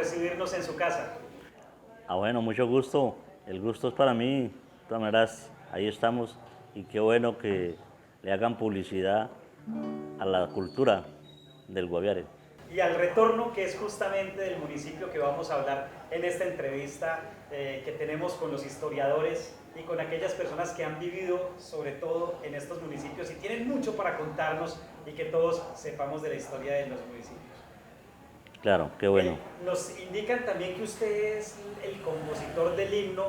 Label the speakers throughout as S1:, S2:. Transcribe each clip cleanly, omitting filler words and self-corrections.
S1: recibirnos en su casa.
S2: Bueno, mucho gusto. El gusto es para mí. De todas maneras, ahí estamos. Y qué bueno que le hagan publicidad a la cultura del Guaviare.
S1: Y al retorno, que es justamente del municipio que vamos a hablar en esta entrevista que tenemos con los historiadores y con aquellas personas que han vivido sobre todo en estos municipios y tienen mucho para contarnos y que todos sepamos de la historia de los municipios.
S2: Claro, qué bueno.
S1: Nos indican también que usted es el compositor del himno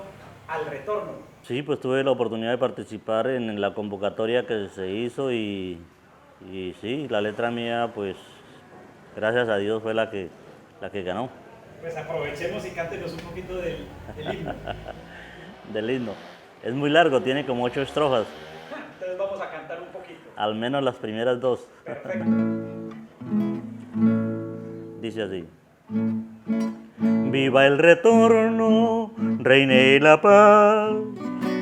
S1: al retorno.
S2: Sí, pues tuve la oportunidad de participar en la convocatoria que se hizo y sí, la letra mía, pues gracias a Dios fue la que ganó.
S1: Pues aprovechemos y cántenos un poquito del himno.
S2: Del himno. Es muy largo, tiene como 8 estrofas.
S1: Entonces vamos a cantar un poquito.
S2: Al menos las primeras 2.
S1: Perfecto.
S2: Dice así. Viva el retorno, reine la paz.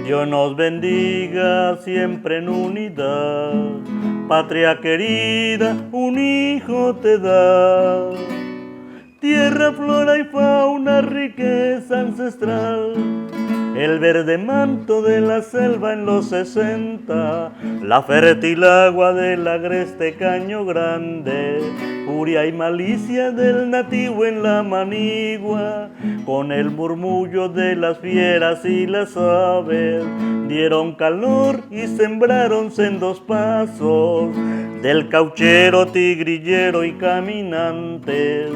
S2: Dios nos bendiga siempre en unidad. Patria querida, un hijo te da. Tierra, flora y fauna, riqueza ancestral. El verde manto de la selva en los 60, la fértil agua del agreste Caño Grande, furia y malicia del nativo en la manigua, con el murmullo de las fieras y las aves, dieron calor y sembraron sendos pasos, del cauchero, tigrillero y caminantes.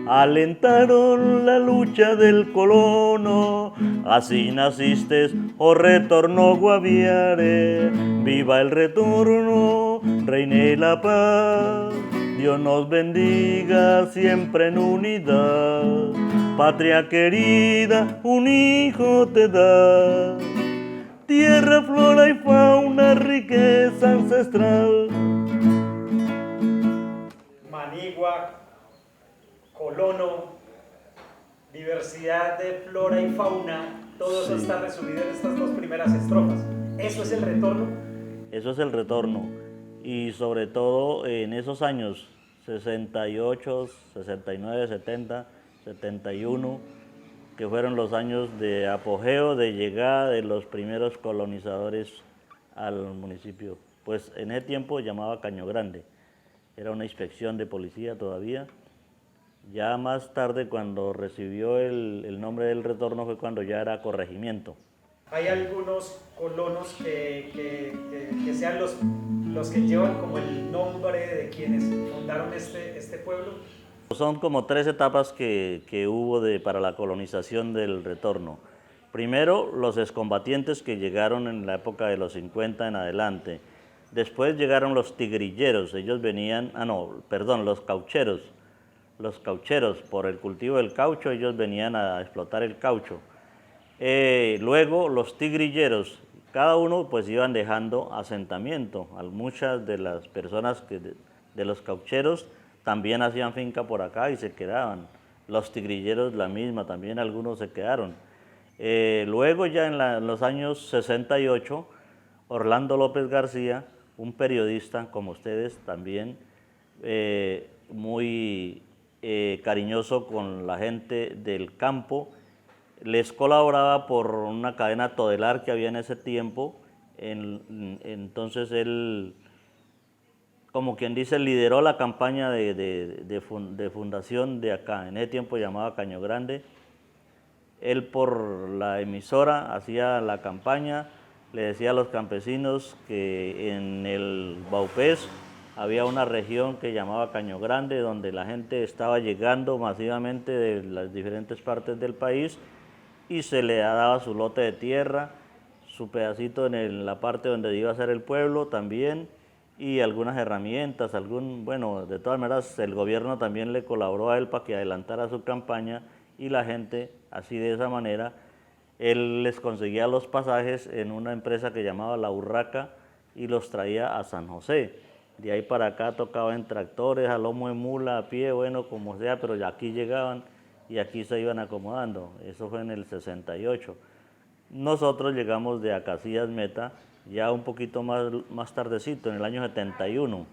S2: Alentaron la lucha del colono, así naciste, oh retorno Guaviare. Viva el retorno, reine la paz, Dios nos bendiga siempre en unidad. Patria querida, un hijo te da. Tierra, flora y fauna, riqueza ancestral.
S1: Manigua, colono, diversidad de flora y fauna, todo eso está resumido en estas 2 primeras estrofas. ¿Eso es el retorno?
S2: Eso es el retorno. Y sobre todo en esos años 68, 69, 70, 71, que fueron los años de apogeo, de llegada de los primeros colonizadores al municipio. Pues en ese tiempo llamaba Caño Grande. Era una inspección de policía todavía. Ya más tarde, cuando recibió el nombre del retorno, fue cuando ya era corregimiento.
S1: Hay algunos colonos que sean los que llevan como el nombre de quienes fundaron este pueblo.
S2: Son como 3 etapas que hubo para la colonización del retorno. Primero, los excombatientes que llegaron en la época de los 50 en adelante. Después llegaron los tigrilleros, ellos venían, los caucheros. Los caucheros, por el cultivo del caucho, ellos venían a explotar el caucho. Luego los tigrilleros, cada uno pues iban dejando asentamiento. Muchas de las personas de los caucheros también hacían finca por acá y se quedaban. Los tigrilleros la misma, también algunos se quedaron. Luego ya en los años 68, Orlando López García, un periodista como ustedes también, muy cariñoso con la gente del campo, les colaboraba por una cadena todelar que había en ese tiempo. Entonces él, como quien dice, lideró la campaña de fundación de acá, en ese tiempo llamaba Caño Grande. Él por la emisora hacía la campaña, le decía a los campesinos que en el Baupés había una región que llamaba Caño Grande, donde la gente estaba llegando masivamente de las diferentes partes del país y se le daba su lote de tierra, su pedacito en la parte donde iba a ser el pueblo también, y algunas herramientas, bueno, de todas maneras el gobierno también le colaboró a él para que adelantara su campaña y la gente, así de esa manera, él les conseguía los pasajes en una empresa que llamaba La Urraca y los traía a San José. De ahí para acá tocaba en tractores, a lomo de mula, a pie, bueno, como sea, pero ya aquí llegaban y aquí se iban acomodando. Eso fue en el 68. Nosotros llegamos de Acacías Meta ya un poquito más tardecito, en el año 71.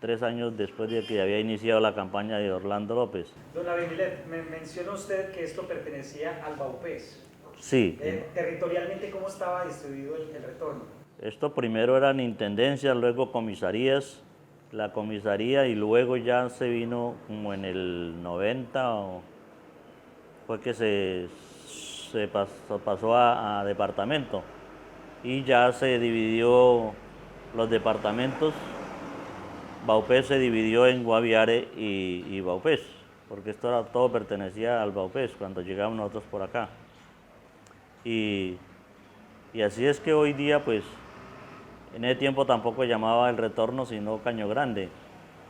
S2: 3 años después de que había iniciado la campaña de Orlando López.
S1: Don Avinilet, me menciona usted que esto pertenecía al Baupés.
S2: Sí.
S1: Territorialmente, ¿cómo estaba distribuido el retorno?
S2: Esto primero eran intendencias, luego comisarías, la comisaría, y luego ya se vino como en el 90, fue que se pasó a departamento, y ya se dividió los departamentos. Baupés se dividió en Guaviare y Baupés, porque todo pertenecía al Baupés cuando llegamos nosotros por acá. Y así es que hoy día, pues, en ese tiempo tampoco llamaba el retorno, sino Caño Grande.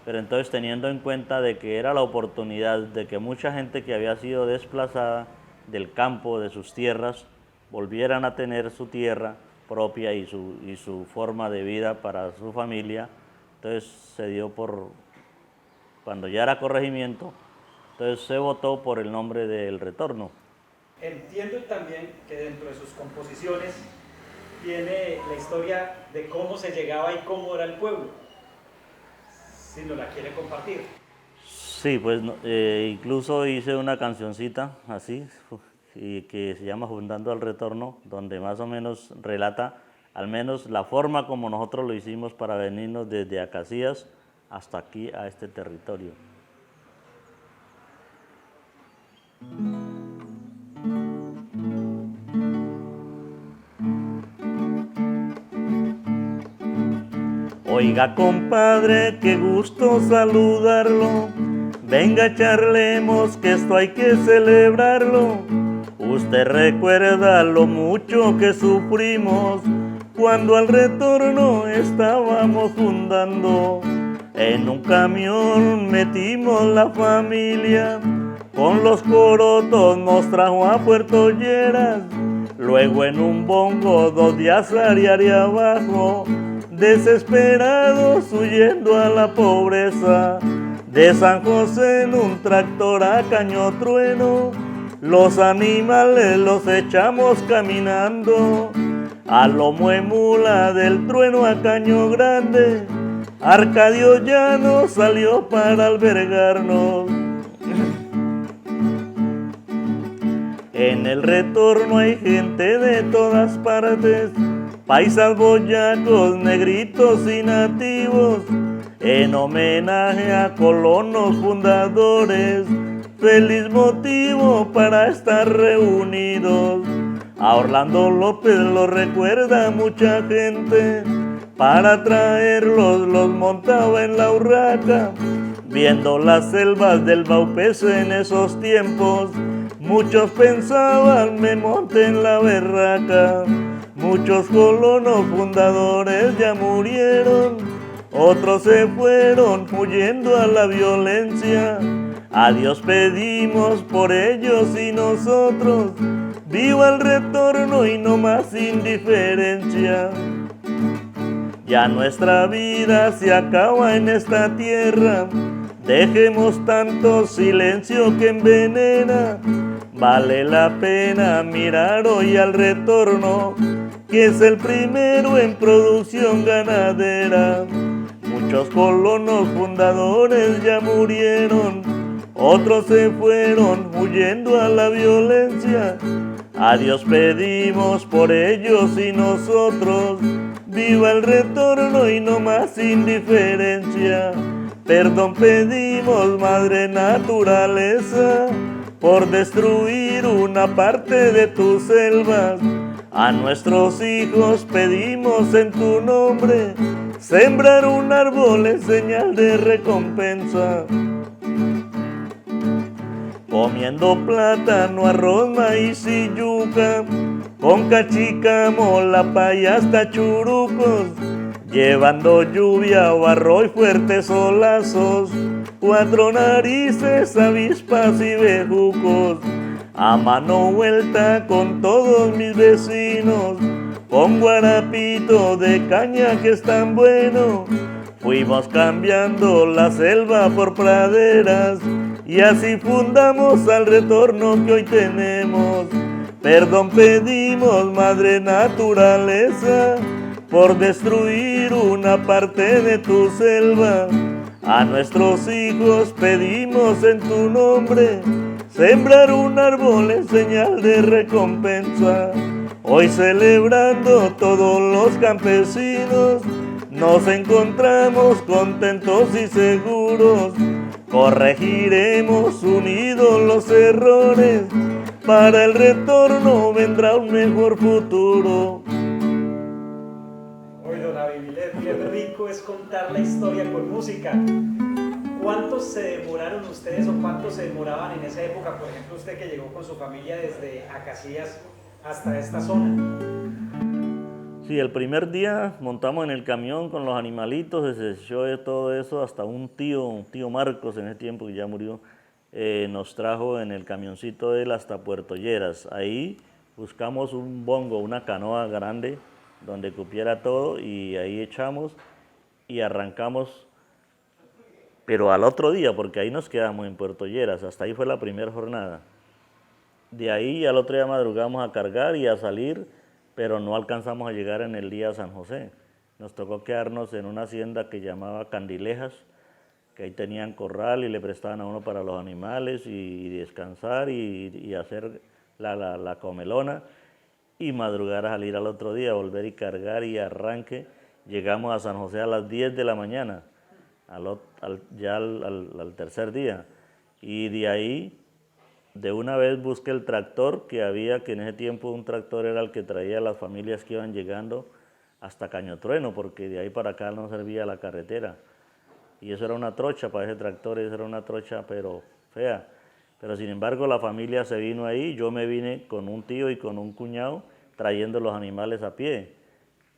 S2: Pero entonces, teniendo en cuenta de que era la oportunidad de que mucha gente que había sido desplazada del campo, de sus tierras, volvieran a tener su tierra propia y su forma de vida para su familia, entonces se dio cuando ya era corregimiento, entonces se votó por el nombre del retorno.
S1: Entiendo también que dentro de sus composiciones tiene la historia de cómo se llegaba y cómo era el pueblo, si nos la quiere compartir.
S2: Sí, pues incluso hice una cancioncita así, y que se llama Fundando al Retorno, donde más o menos relata al menos la forma como nosotros lo hicimos para venirnos desde Acacías hasta aquí, a este territorio. Oiga, compadre, qué gusto saludarlo. Venga, charlemos, que esto hay que celebrarlo. Usted recuerda lo mucho que sufrimos cuando al retorno estábamos fundando. En un camión metimos la familia, con los corotos nos trajo a Puerto Lleras. Luego en un bongo 2 días arriba abajo, desesperados huyendo a la pobreza. De San José en un tractor a Caño Trueno, los animales los echamos caminando. A lomo de mula del Trueno a Caño Grande, Arcadio Llano salió para albergarnos. En el retorno hay gente de todas partes, paisas, boyacos, negritos y nativos, en homenaje a colonos fundadores, feliz motivo para estar reunidos. A Orlando López lo recuerda mucha gente, para traerlos los montaba en la urraca, viendo las selvas del Baupés en esos tiempos. Muchos pensaban me monté en la berraca, muchos colonos fundadores ya murieron, otros se fueron huyendo a la violencia. A Dios pedimos por ellos y nosotros, viva el retorno y no más indiferencia. Ya nuestra vida se acaba en esta tierra, dejemos tanto silencio que envenena. Vale la pena mirar hoy al retorno, que es el primero en producción ganadera. Muchos colonos fundadores ya murieron, otros se fueron huyendo a la violencia. A Dios pedimos por ellos y nosotros, viva el retorno y no más indiferencia. Perdón pedimos, Madre Naturaleza, por destruir una parte de tus selvas. A nuestros hijos pedimos en tu nombre, sembrar un árbol en señal de recompensa. Comiendo plátano, arroz, maíz y yuca, con cachicamo, la paya hasta churucos, llevando lluvia, barro y fuertes solazos, 4 narices, avispas y bejucos. A mano vuelta con todos mis vecinos, con guarapito de caña que es tan bueno, fuimos cambiando la selva por praderas, y así fundamos al retorno que hoy tenemos. Perdón pedimos, Madre Naturaleza, por destruir una parte de tu selva. A nuestros hijos pedimos en tu nombre sembrar un árbol en señal de recompensa. Hoy celebrando todos los campesinos, nos encontramos contentos y seguros. Corregiremos unidos los errores, para el retorno vendrá un mejor futuro.
S1: Oye, don Abimelech, qué rico es contar la historia con música. ¿Cuántos se demoraron ustedes o cuántos se demoraban en esa época? Por ejemplo, usted que llegó con su familia desde Acacías hasta esta zona.
S2: Sí, el primer día montamos en el camión con los animalitos, se echó de todo eso, hasta un tío Marcos en ese tiempo que ya murió, nos trajo en el camioncito de él hasta Puerto Lleras. Ahí buscamos un bongo, una canoa grande donde cupiera todo y ahí echamos y arrancamos, pero al otro día, porque ahí nos quedamos en Puerto Lleras, hasta ahí fue la primera jornada. De ahí al otro día madrugamos a cargar y a salir, pero no alcanzamos a llegar en el día a San José. Nos tocó quedarnos en una hacienda que llamaba Candilejas, que ahí tenían corral y le prestaban a uno para los animales y descansar y hacer la comelona y madrugar a salir al otro día, volver y cargar y arranque. Llegamos a San José a las 10 de la mañana, ya al tercer día, y de ahí de una vez busqué el tractor que había, que en ese tiempo un tractor era el que traía a las familias que iban llegando hasta Cañotrueno, porque de ahí para acá no servía la carretera. Y eso era una trocha para ese tractor, eso era una trocha pero fea. Pero sin embargo la familia se vino ahí, yo me vine con un tío y con un cuñado trayendo los animales a pie.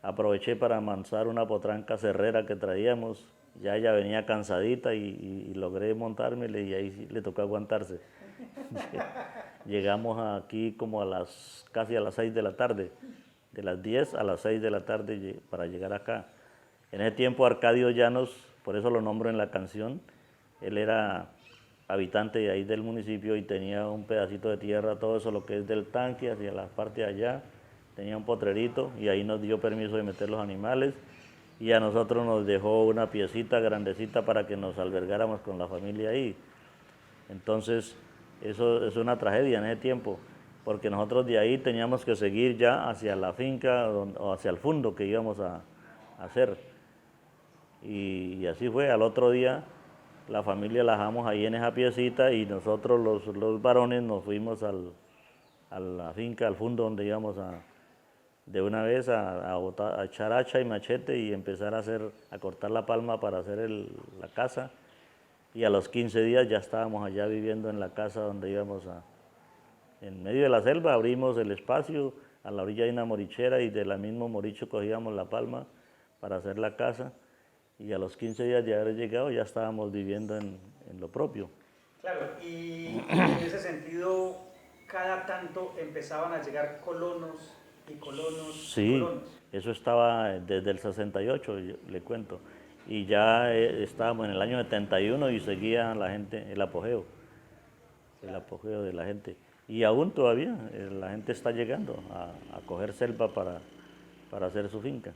S2: Aproveché para amansar una potranca cerrera que traíamos, ya ella venía cansadita y logré montármele y ahí sí le tocó aguantarse. Llegamos aquí como casi a las 6 de la tarde, de las 10 a las 6 de la tarde para llegar acá. En ese tiempo Arcadio Llanos, por eso lo nombro en la canción, él era habitante de ahí del municipio y tenía un pedacito de tierra, todo eso lo que es del tanque hacia la parte de allá, tenía un potrerito y ahí nos dio permiso de meter los animales y a nosotros nos dejó una piecita grandecita para que nos albergáramos con la familia ahí. Entonces, eso es una tragedia en ese tiempo, porque nosotros de ahí teníamos que seguir ya hacia la finca o hacia el fondo que íbamos a hacer. Y así fue, al otro día la familia la dejamos ahí en esa piecita y nosotros los varones nos fuimos a la finca, al fondo donde íbamos de una vez a echar hacha y machete y empezar a cortar la palma para hacer la casa. Y a los 15 días ya estábamos allá viviendo en la casa donde íbamos en medio de la selva, abrimos el espacio, a la orilla hay una morichera y de la misma moricho cogíamos la palma para hacer la casa y a los 15 días de haber llegado ya estábamos viviendo en lo propio.
S1: Claro, y en ese sentido, cada tanto empezaban a llegar colonos y colonos y
S2: Sí,
S1: colonos.
S2: eso estaba desde el 68, le cuento. Y ya estábamos en el año 71 y seguía la gente, el apogeo de la gente. Y aún todavía la gente está llegando a coger selva para hacer su finca.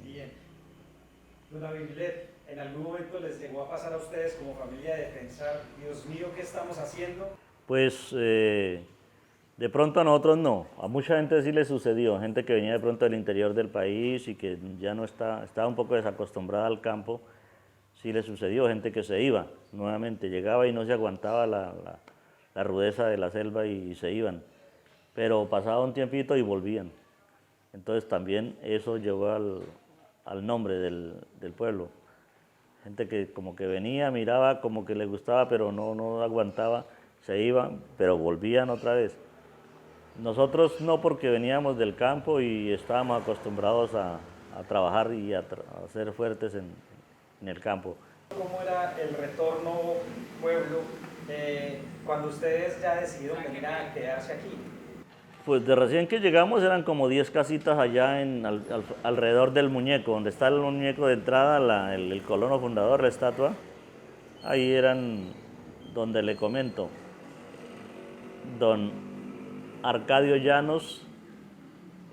S1: Bien. Don Abimelech, ¿en algún momento les llegó a pasar a ustedes como familia de pensar, Dios mío, ¿qué estamos haciendo?
S2: Pues de pronto a nosotros no, a mucha gente sí le sucedió, gente que venía de pronto del interior del país y que ya no estaba un poco desacostumbrada al campo, sí le sucedió, gente que se iba nuevamente, llegaba y no se aguantaba la rudeza de la selva y se iban, pero pasaba un tiempito y volvían. Entonces también eso llevó al nombre del pueblo. Gente que como que venía, miraba, como que le gustaba, pero no aguantaba, se iban, pero volvían otra vez. Nosotros no, porque veníamos del campo y estábamos acostumbrados a trabajar y a ser fuertes en el campo.
S1: ¿Cómo era el retorno pueblo cuando ustedes ya decidieron venir a quedarse aquí?
S2: Pues de recién que llegamos eran como 10 casitas allá alrededor del muñeco, donde está el muñeco de entrada, el colono fundador, la estatua. Ahí eran donde le comento, don Arcadio Llanos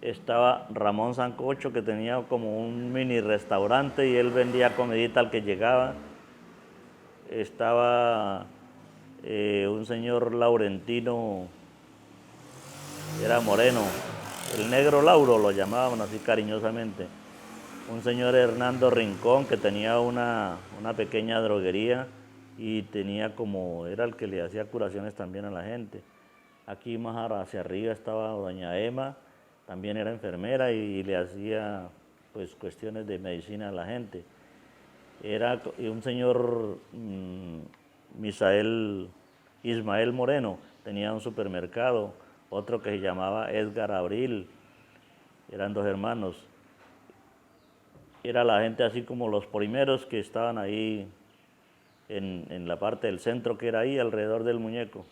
S2: estaba Ramón Sancocho, que tenía como un mini restaurante y él vendía comidita al que llegaba. Estaba un señor Laurentino, era moreno, el negro Lauro lo llamaban así cariñosamente. Un señor Hernando Rincón que tenía una pequeña droguería y tenía como, era el que le hacía curaciones también a la gente. Aquí más hacia arriba estaba doña Emma, también era enfermera y le hacía pues cuestiones de medicina a la gente. Era un señor Ismael Moreno, tenía un supermercado, otro que se llamaba Edgar Abril, eran dos hermanos. Era la gente así como los primeros que estaban ahí en la parte del centro que era ahí alrededor del muñeco,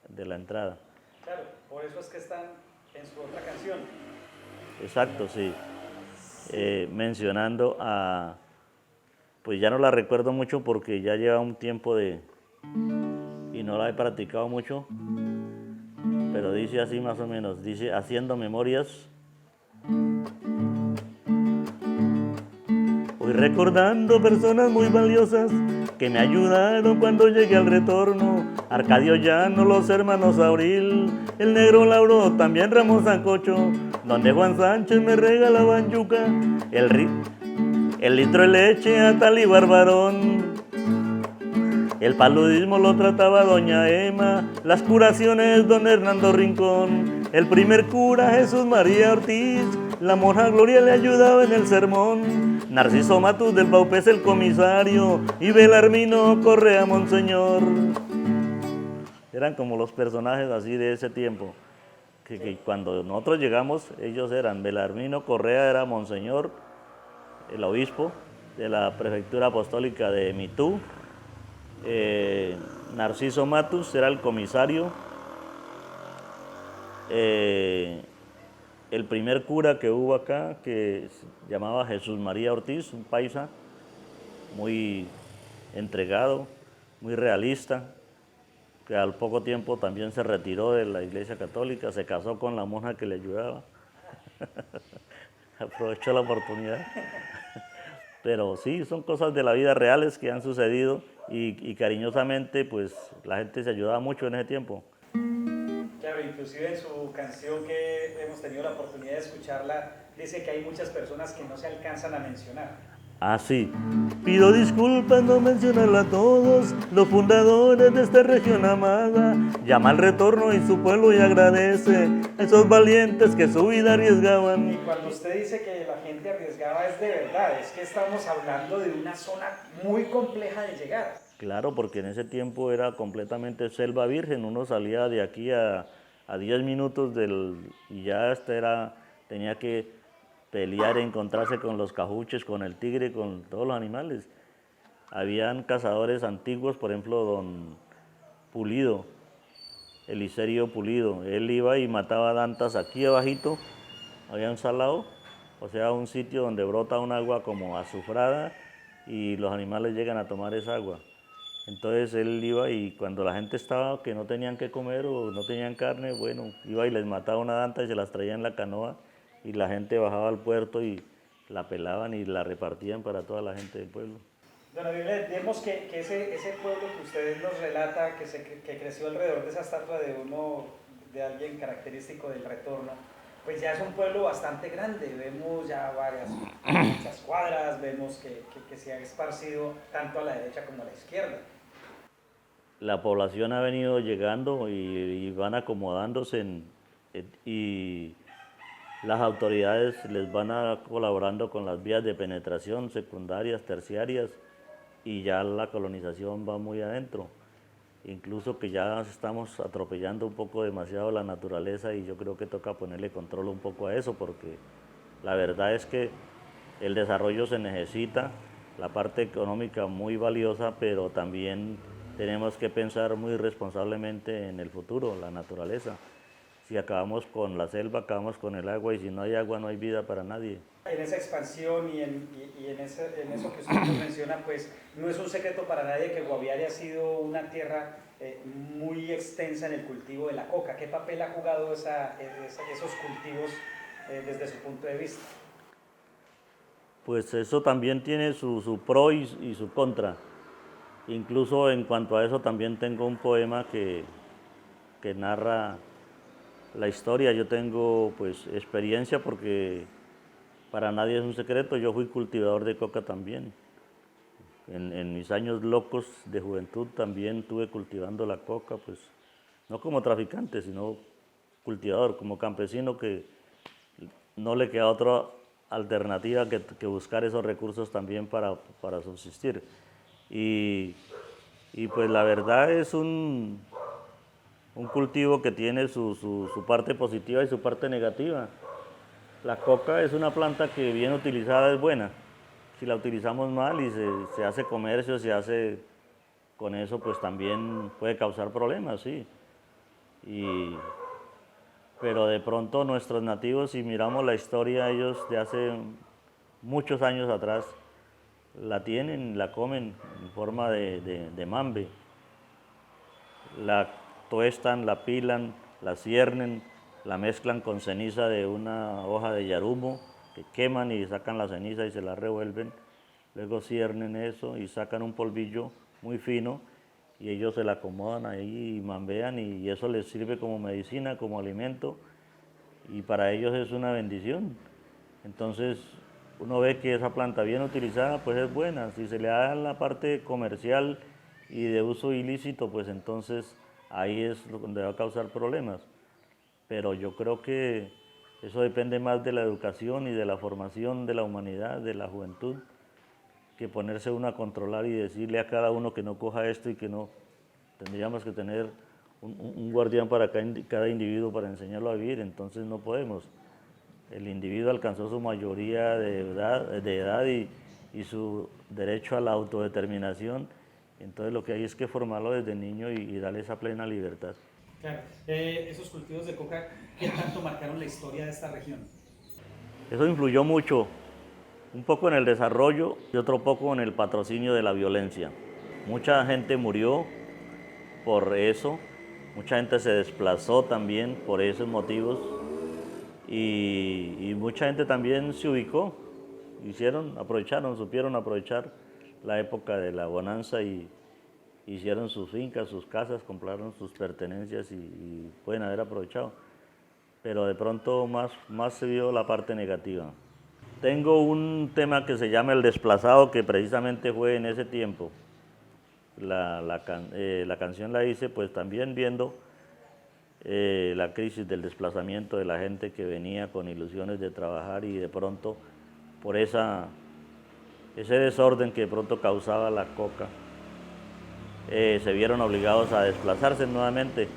S2: de la entrada.
S1: Claro, por eso es que están en su otra canción.
S2: Exacto, sí. Mencionando a, pues ya no la recuerdo mucho porque ya lleva un tiempo y no la he practicado mucho, pero dice así más o menos, dice haciendo memorias. Hoy recordando personas muy valiosas que me ayudaron cuando llegué al retorno. Arcadio Llano, los hermanos Abril, el negro Lauro, también Ramón Sancocho, donde Juan Sánchez me regalaban yuca, el litro de leche a Tal y Barbarón. El paludismo lo trataba doña Emma, las curaciones don Hernando Rincón, el primer cura Jesús María Ortiz, la monja Gloria le ayudaba en el sermón, Narciso Matus del Baupés el comisario y Belarmino Correa Monseñor. Eran como los personajes así de ese tiempo, que cuando nosotros llegamos ellos eran, Belarmino Correa era Monseñor, el obispo de la prefectura apostólica de Mitú, Narciso Matus era el comisario, el primer cura que hubo acá, que se llamaba Jesús María Ortiz, un paisa muy entregado, muy realista, que al poco tiempo también se retiró de la Iglesia Católica, se casó con la monja que le ayudaba, aprovechó la oportunidad. Pero sí, son cosas de la vida reales que han sucedido y cariñosamente pues la gente se ayudaba mucho en ese tiempo.
S1: Claro, inclusive en su canción que hemos tenido la oportunidad de escucharla, dice que hay muchas personas que no se alcanzan a mencionar.
S2: Ah, sí. Pido disculpas no mencionarla a todos, los fundadores de esta región amada. Llama al retorno y su pueblo y agradece a esos valientes que su vida arriesgaban.
S1: Y cuando usted dice que la gente arriesgaba es de verdad, es que estamos hablando de una zona muy compleja de llegar.
S2: Claro, porque en ese tiempo era completamente selva virgen, uno salía de aquí a 10 minutos y ya tenía que pelear, encontrarse con los cajuches, con el tigre, con todos los animales. Habían cazadores antiguos, por ejemplo, don Pulido, Eliserio Pulido, él iba y mataba dantas aquí abajito, había un salado, o sea, un sitio donde brota un agua como azufrada y los animales llegan a tomar esa agua. Entonces él iba y cuando la gente estaba que no tenían que comer o no tenían carne, bueno, iba y les mataba una danta y se las traía en la canoa y la gente bajaba al puerto y la pelaban y la repartían para toda la gente del pueblo.
S1: Don Abiel, vemos que ese pueblo que usted nos relata, que creció alrededor de esa estatua de alguien característico del retorno, pues ya es un pueblo bastante grande, vemos ya muchas cuadras, vemos que se ha esparcido tanto a la derecha como a la izquierda.
S2: La población ha venido llegando y van acomodándose y las autoridades les van colaborando con las vías de penetración secundarias, terciarias, y ya la colonización va muy adentro. Incluso que ya estamos atropellando un poco demasiado la naturaleza y yo creo que toca ponerle control un poco a eso porque la verdad es que el desarrollo se necesita, la parte económica muy valiosa, pero también tenemos que pensar muy responsablemente en el futuro, la naturaleza. Si acabamos con la selva, acabamos con el agua y si no hay agua no hay vida para nadie.
S1: En esa expansión y en eso que usted nos menciona, pues no es un secreto para nadie que Guaviare ha sido una tierra muy extensa en el cultivo de la coca. ¿Qué papel ha jugado esos cultivos desde su punto de vista.
S2: Pues eso también tiene su pro y su contra. Incluso en cuanto a eso también tengo un poema que narra la historia. Yo tengo pues experiencia porque para nadie es un secreto, yo fui cultivador de coca también. En mis años locos de juventud también estuve cultivando la coca, pues no como traficante, sino cultivador, como campesino que no le queda otra alternativa que buscar esos recursos también para subsistir. Y pues la verdad es un cultivo que tiene su parte positiva y su parte negativa. La coca es una planta que bien utilizada es buena. Si la utilizamos mal y se hace comercio, se hace con eso, pues también puede causar problemas, sí. Pero de pronto nuestros nativos, si miramos la historia, ellos de hace muchos años atrás, la tienen, la comen en forma de mambe. La tuestan, la pilan, la ciernen, la mezclan con ceniza de una hoja de yarumo, que queman y sacan la ceniza y se la revuelven. Luego ciernen eso y sacan un polvillo muy fino y ellos se la acomodan ahí y mambean y eso les sirve como medicina, como alimento y para ellos es una bendición. Entonces uno ve que esa planta bien utilizada pues es buena. Si se le da la parte comercial y de uso ilícito, pues entonces ahí es donde va a causar problemas. Pero yo creo que eso depende más de la educación y de la formación de la humanidad, de la juventud, que ponerse uno a controlar y decirle a cada uno que no coja esto y que no. Tendríamos que tener un guardián para cada individuo para enseñarlo a vivir, entonces no podemos. El individuo alcanzó su mayoría de edad y su derecho a la autodeterminación, entonces lo que hay es que formarlo desde niño y darle esa plena libertad.
S1: Claro, esos cultivos de coca, ¿qué tanto marcaron la historia de esta región?
S2: Eso influyó mucho, un poco en el desarrollo y otro poco en el patrocinio de la violencia. Mucha gente murió por eso, mucha gente se desplazó también por esos motivos y mucha gente también se ubicó, supieron aprovechar la época de la bonanza y hicieron sus fincas, sus casas, compraron sus pertenencias y pueden haber aprovechado. Pero de pronto más se vio la parte negativa. Tengo un tema que se llama El Desplazado, que precisamente fue en ese tiempo. La canción la hice pues también viendo la crisis del desplazamiento de la gente que venía con ilusiones de trabajar y de pronto por ese desorden que de pronto causaba la coca, se vieron obligados a desplazarse nuevamente.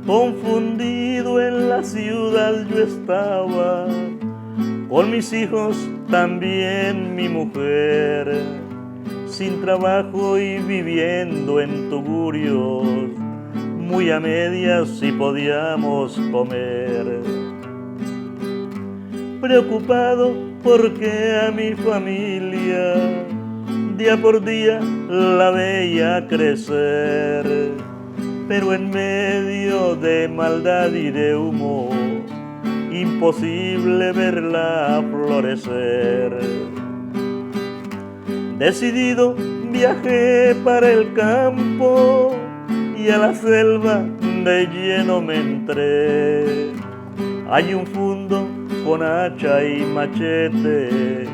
S2: Confundido en la ciudad yo estaba, con mis hijos también mi mujer, sin trabajo y viviendo en tugurios, muy a medias si podíamos comer. Preocupado porque a mi familia día por día la veía crecer, pero en medio de maldad y de humo, imposible verla florecer. Decidido viajé para el campo y a la selva de lleno me entré. Hay un fundo con hacha y machete,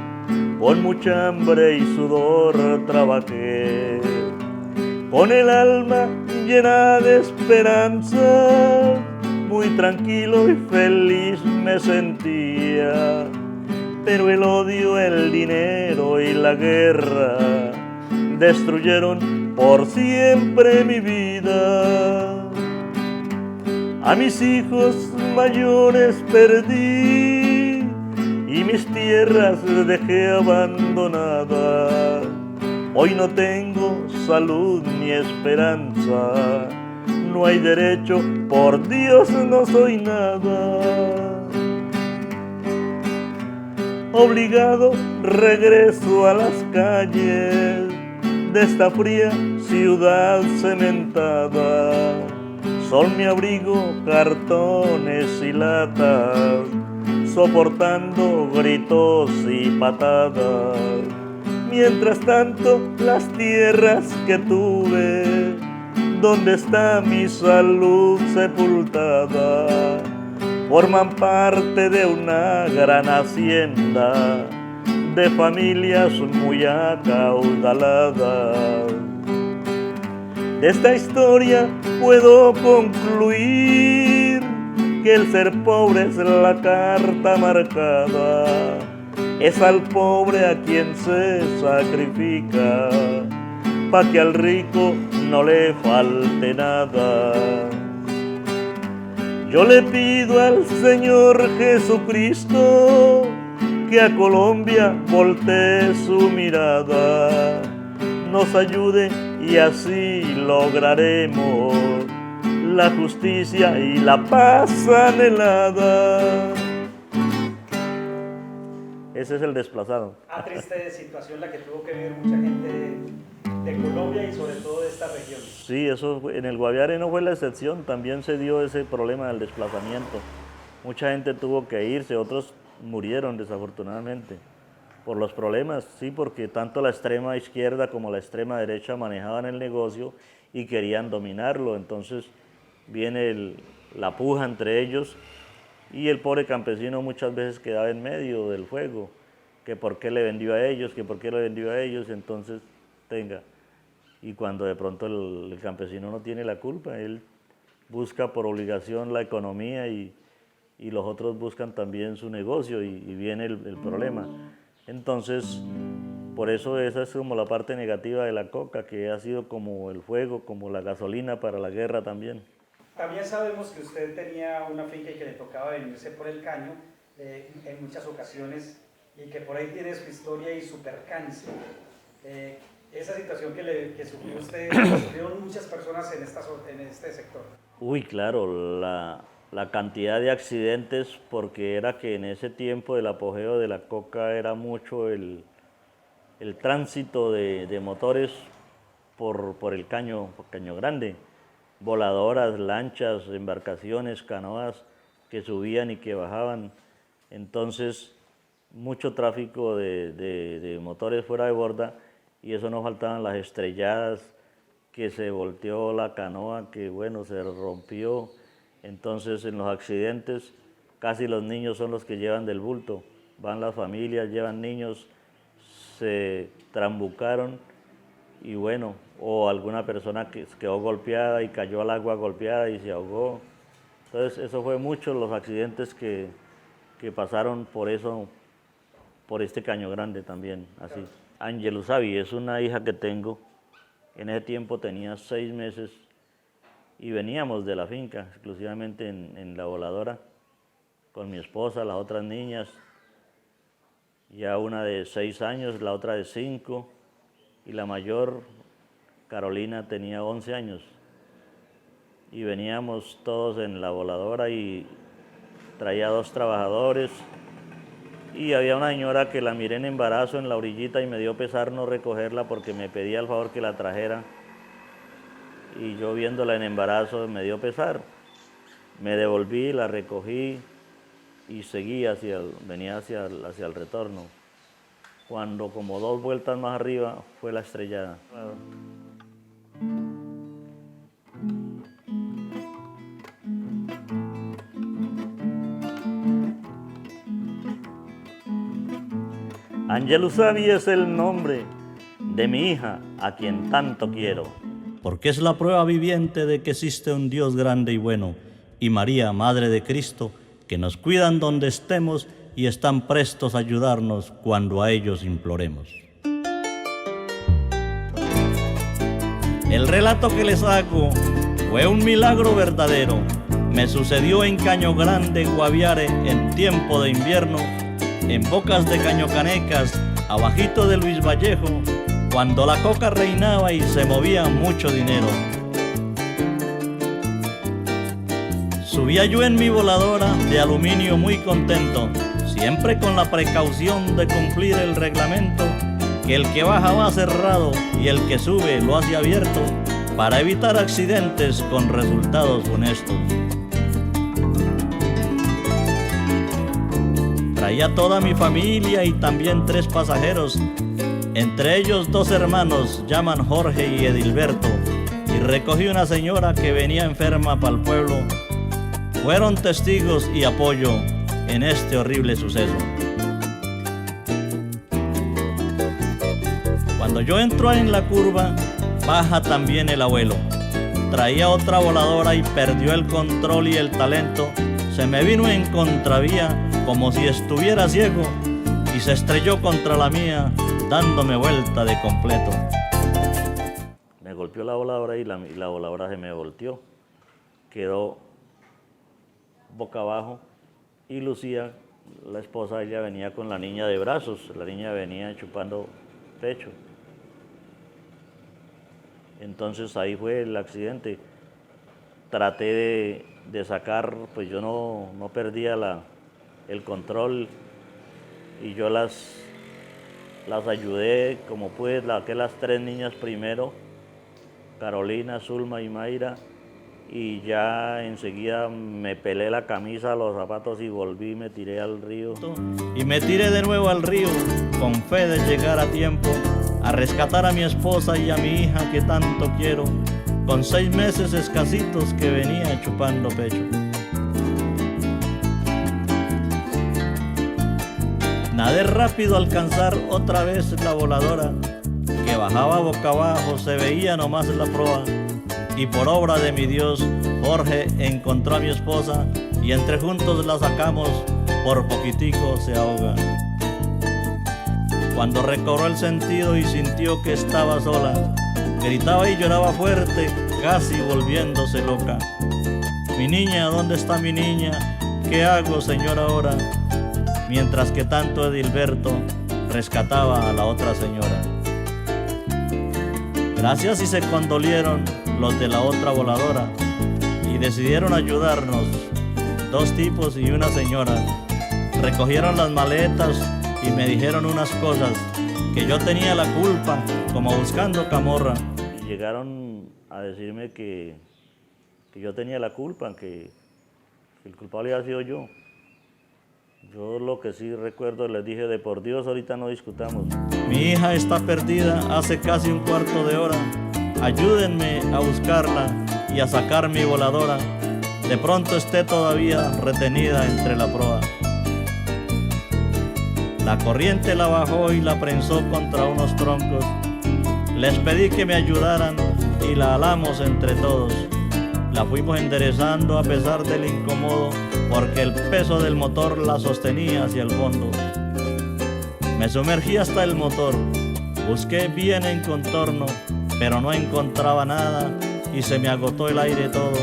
S2: con mucha hambre y sudor trabajé. Con el alma llena de esperanza, muy tranquilo y feliz me sentía. Pero el odio, el dinero y la guerra destruyeron por siempre mi vida. A mis hijos mayores perdí y mis tierras dejé abandonadas. Hoy no tengo salud ni esperanza, no hay derecho, por Dios no soy nada. Obligado regreso a las calles, de esta fría ciudad cementada. Son mi abrigo cartones y latas, soportando gritos y patadas. Mientras tanto, las tierras que tuve, donde está mi salud sepultada, forman parte de una gran hacienda de familias muy acaudaladas. De esta historia puedo concluir que el ser pobre es la carta marcada, es al pobre a quien se sacrifica, pa' que al rico no le falte nada. Yo le pido al Señor Jesucristo que a Colombia voltee su mirada, nos ayude y así lograremos la justicia y la paz anhelada. Ese es el desplazado.
S1: Triste situación la que tuvo que vivir mucha gente de Colombia y sobre todo de esta región.
S2: Sí, eso en el Guaviare no fue la excepción, también se dio ese problema del desplazamiento. Mucha gente tuvo que irse, otros murieron desafortunadamente por los problemas, sí, porque tanto la extrema izquierda como la extrema derecha manejaban el negocio y querían dominarlo, entonces viene la puja entre ellos y el pobre campesino muchas veces quedaba en medio del fuego, que por qué le vendió a ellos, que por qué le vendió a ellos, entonces y cuando de pronto el campesino no tiene la culpa, él busca por obligación la economía y los otros buscan también su negocio y viene el problema. Entonces, por eso esa es como la parte negativa de la coca, que ha sido como el fuego, como la gasolina para la guerra también.
S1: También sabemos que usted tenía una finca y que le tocaba venirse por el caño en muchas ocasiones y que por ahí tiene su historia y su percance. Esa situación que sufrió usted, sufrieron muchas personas en este sector.
S2: Uy, claro, la cantidad de accidentes, porque era que en ese tiempo del apogeo de la coca era mucho el tránsito de motores por el caño grande, voladoras, lanchas, embarcaciones, canoas que subían y que bajaban, entonces mucho tráfico de motores fuera de borda y eso no faltaban las estrelladas, que se volteó la canoa, que bueno, se rompió. Entonces, en los accidentes, casi los niños son los que llevan del bulto. Van las familias, llevan niños, se trambucaron y bueno, o alguna persona que quedó golpeada y cayó al agua golpeada y se ahogó. Entonces, eso fue muchos los accidentes que pasaron por eso, por este caño grande también, así. Ángel Usabi es una hija que tengo, en ese tiempo tenía 6 meses, y veníamos de la finca, exclusivamente en la voladora, con mi esposa, las otras niñas, ya una de 6 años, la otra de 5, y la mayor, Carolina, tenía 11 años. Y veníamos todos en la voladora y traía 2 trabajadores, y había una señora que la miré en embarazo en la orillita y me dio pesar no recogerla porque me pedía el favor que la trajera. Y yo viéndola en embarazo me dio pesar. Me devolví, la recogí y seguí venía hacia el retorno. Cuando como 2 vueltas más arriba fue la estrellada. Ángel Usabi es el nombre de mi hija, a quien tanto quiero.
S3: Porque es la prueba viviente de que existe un Dios grande y bueno, y María, Madre de Cristo, que nos cuidan donde estemos y están prestos a ayudarnos cuando a ellos imploremos. El relato que les hago fue un milagro verdadero. Me sucedió en Caño Grande, Guaviare, en tiempo de invierno, en bocas de Cañocanecas, abajito de Luis Vallejo, cuando la coca reinaba y se movía mucho dinero. Subía yo en mi voladora de aluminio muy contento, siempre con la precaución de cumplir el reglamento, que el que baja va cerrado y el que sube lo hace abierto para evitar accidentes con resultados funestos. Traía toda mi familia y también 3 pasajeros, entre ellos 2 hermanos, llaman Jorge y Edilberto, y recogí una señora que venía enferma para el pueblo. Fueron testigos y apoyo en este horrible suceso. Cuando yo entro en la curva, baja también el abuelo. Traía otra voladora y perdió el control y el talento. Se me vino en contravía como si estuviera ciego y se estrelló contra la mía, dándome vuelta de completo.
S2: Me golpeó la voladora y la voladora se me volteó. Quedó boca abajo y Lucía, la esposa, ella venía con la niña de brazos. La niña venía chupando pecho. Entonces ahí fue el accidente. Traté de sacar, pues yo no perdía el control y yo las ayudé como pude, saqué las 3 niñas primero, Carolina, Zulma y Mayra, y ya enseguida me pelé la camisa, los zapatos y volví y me tiré al río.
S3: Y me tiré de nuevo al río con fe de llegar a tiempo a rescatar a mi esposa y a mi hija que tanto quiero, con 6 meses escasitos que venía chupando pecho. Nadé rápido a alcanzar otra vez la voladora, que bajaba boca abajo, se veía nomás la proa, y por obra de mi Dios, Jorge encontró a mi esposa, y entre juntos la sacamos, por poquitico se ahoga. Cuando recobró el sentido y sintió que estaba sola, gritaba y lloraba fuerte, casi volviéndose loca. Mi niña, ¿dónde está mi niña? ¿Qué hago, señor, ahora? Mientras que tanto Edilberto rescataba a la otra señora. Gracias y se condolieron los de la otra voladora y decidieron ayudarnos, 2 tipos y una señora. Recogieron las maletas y me dijeron unas cosas, que yo tenía la culpa, como buscando camorra.
S2: Y llegaron a decirme que yo tenía la culpa, que el culpable había sido yo. Yo lo que sí recuerdo, les dije, de por Dios, ahorita no discutamos.
S3: Mi hija está perdida hace casi un cuarto de hora. Ayúdenme a buscarla y a sacar mi voladora. De pronto esté todavía retenida entre la proa. La corriente la bajó y la prensó contra unos troncos. Les pedí que me ayudaran y la alamos entre todos. La fuimos enderezando a pesar del incómodo, porque el peso del motor la sostenía hacia el fondo. Me sumergí hasta el motor, busqué bien en contorno, pero no encontraba nada y se me agotó el aire todo.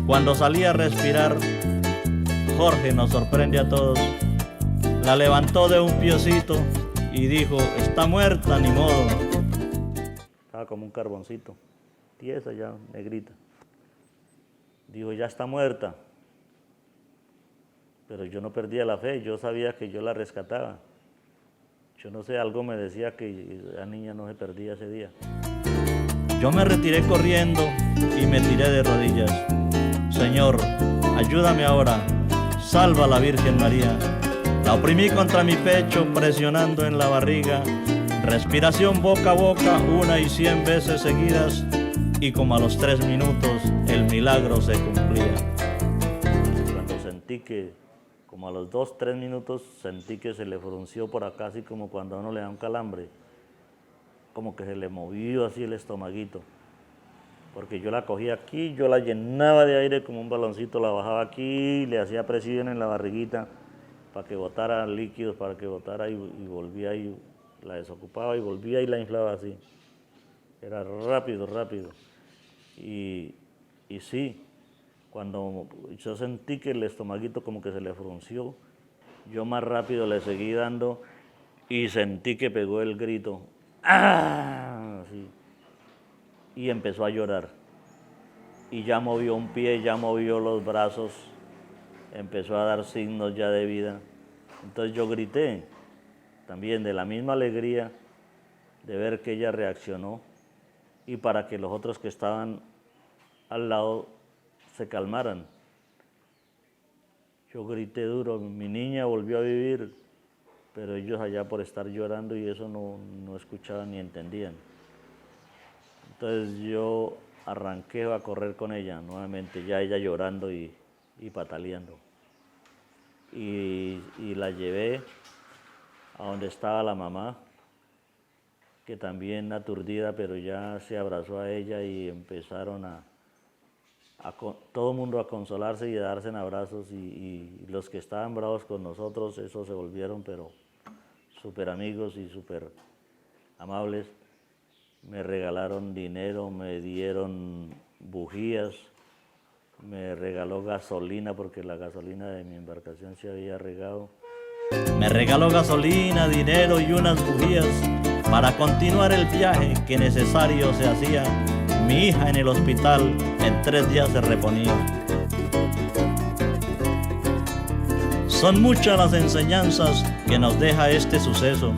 S3: Cuando salí a respirar, Jorge nos sorprende a todos. La levantó de un piecito y dijo, está muerta, ni modo.
S2: Estaba como un carboncito, tiesa ya, negrita. Dijo, ya está muerta. Pero yo no perdía la fe, yo sabía que yo la rescataba. Yo no sé, algo me decía que la niña no se perdía ese día.
S3: Yo me retiré corriendo y me tiré de rodillas. Señor, ayúdame ahora, salva a la Virgen María. La oprimí contra mi pecho, presionando en la barriga. Respiración boca a boca, 1 y 100 veces seguidas. Y como a los 3 minutos, el milagro se cumplía.
S2: Cuando sentí que, como a los 2, 3 minutos, sentí que se le frunció por acá, así como cuando a uno le da un calambre. Como que se le movió así el estomaguito. Porque yo la cogía aquí, yo la llenaba de aire como un baloncito, la bajaba aquí, le hacía presión en la barriguita para que botara líquidos, para que botara y volvía y la desocupaba y volvía y la inflaba así. Era rápido, rápido. Y sí, cuando yo sentí que el estomaguito como que se le frunció, yo más rápido le seguí dando y sentí que pegó el grito. ¡Ah! Así. Y empezó a llorar. Y ya movió un pie, ya movió los brazos, empezó a dar signos ya de vida. Entonces yo grité, también de la misma alegría, de ver que ella reaccionó y para que los otros que estaban al lado se calmaran. Yo grité duro, mi niña volvió a vivir, pero ellos allá por estar llorando y eso no escuchaban ni entendían. Entonces yo arranqué a correr con ella nuevamente, ya ella llorando y pataleando. Y la llevé a donde estaba la mamá, que también aturdida, pero ya se abrazó a ella y empezaron todo el mundo a consolarse y a darse en abrazos, y los que estaban bravos con nosotros, esos se volvieron pero súper amigos y súper amables. Me regalaron dinero, me dieron bujías, me regaló gasolina porque la gasolina de mi embarcación se había regado.
S3: Me regaló gasolina, dinero y unas bujías para continuar el viaje que necesario se hacía. Mi hija en el hospital en 3 días se reponía. Son muchas las enseñanzas que nos deja este suceso,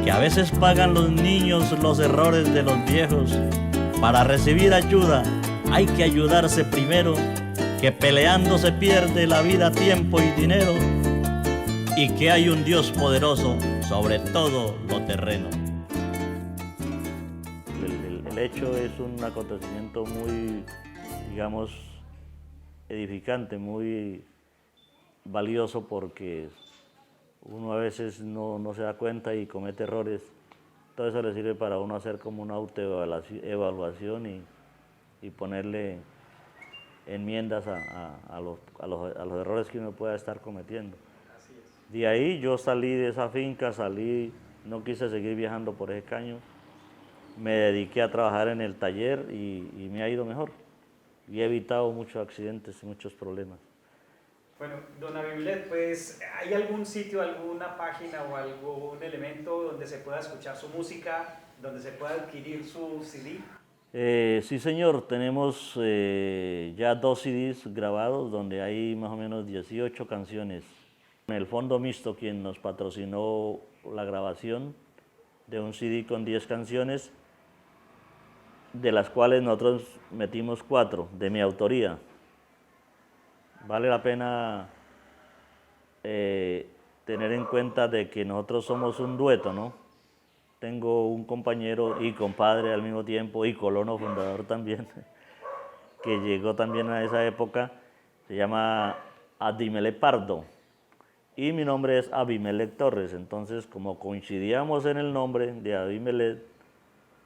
S3: que a veces pagan los niños los errores de los viejos. Para recibir ayuda hay que ayudarse primero, que peleando se pierde la vida, tiempo y dinero, y que hay un Dios poderoso sobre todo lo terreno.
S2: El hecho es un acontecimiento muy, digamos, edificante, muy valioso, porque uno a veces no se da cuenta y comete errores. Todo eso le sirve para uno hacer como una autoevaluación y ponerle enmiendas a los errores que uno pueda estar cometiendo. De ahí yo salí de esa finca, no quise seguir viajando por ese caño, me dediqué a trabajar en el taller y me ha ido mejor. Y he evitado muchos accidentes y muchos problemas.
S1: Bueno, don Abimelec, pues, ¿hay algún sitio, alguna página o algún elemento donde se pueda escuchar su música, donde se pueda adquirir su CD?
S2: Sí, señor, tenemos ya 2 CDs grabados donde hay más o menos 18 canciones. El Fondo Mixto, quien nos patrocinó la grabación de un CD con 10 canciones, de las cuales nosotros metimos 4 de mi autoría. Vale la pena tener en cuenta de que nosotros somos un dueto, ¿no? Tengo un compañero y compadre al mismo tiempo y colono fundador también, que llegó también a esa época, se llama Abimelec Pardo, y mi nombre es Abimelec Torres. Entonces, como coincidíamos en el nombre de Abimelec,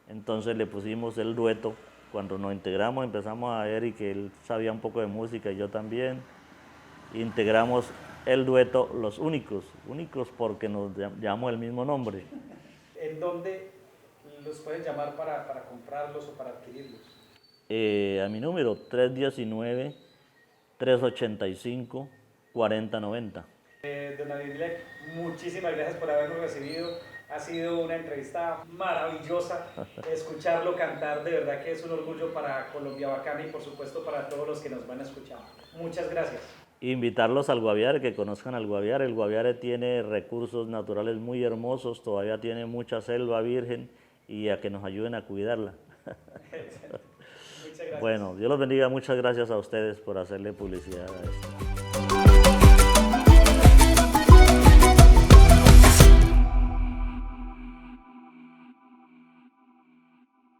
S2: entonces le pusimos el dueto. Cuando nos integramos empezamos a ver y que él sabía un poco de música y yo también. Integramos el dueto Los Únicos porque nos llamamos el mismo nombre.
S1: ¿En dónde los pueden llamar para comprarlos o para adquirirlos?
S2: A mi número 319-385-4090.
S1: Don Abimelec, muchísimas gracias por habernos recibido. Ha sido una entrevista maravillosa. Escucharlo cantar, de verdad que es un orgullo para Colombia Bacana y por supuesto para todos los que nos van a escuchar. Muchas gracias.
S2: Invitarlos al Guaviare, que conozcan al Guaviare. El Guaviare tiene recursos naturales muy hermosos, todavía tiene mucha selva virgen, y a que nos ayuden a cuidarla.
S1: Muchas gracias.
S2: Bueno, Dios los bendiga, muchas gracias a ustedes por hacerle publicidad a esto.